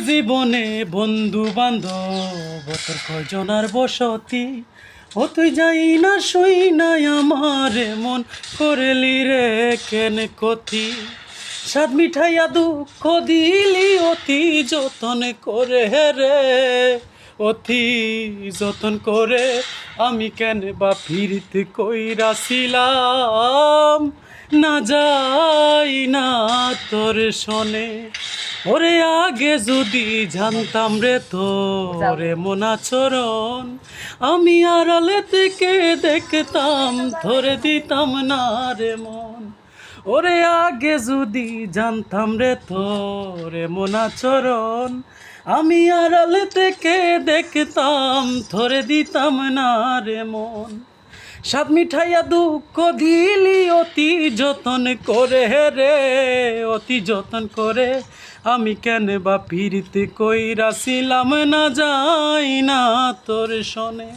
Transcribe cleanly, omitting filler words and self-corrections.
জীবনে বন্ধু বান্ধব তোর কয়জনার বসতি, ও তুই যাই না শুই নাই আমার মন করেলি রে কেন কতি। স্বাদ মিঠাইয়া দুঃখ দিলি অতি যতন করে রে, অতি যতন করে। আমি কেন বা ফিরতে কইরাছিলাম, না যাই না তোর শোনে। ওরে আগে যদি জানতাম রে তোরে মনাচরণ, আমি আড়ালে থেকে দেখতাম ধরে দিতাম না রে মন। ওরে আগে যদি জানতাম রে তোরে মনাচরণ, আমি আড়ালে থেকে দেখতাম ধরে দিতাম না রে মন। স্বাদ মিঠাইয়া দুঃখ দিলি অতি যতন করে রে, অতি যতন করে। আমি কেন বা ফিরতে কইরাছিলাম, না যাই না তোর শোনে।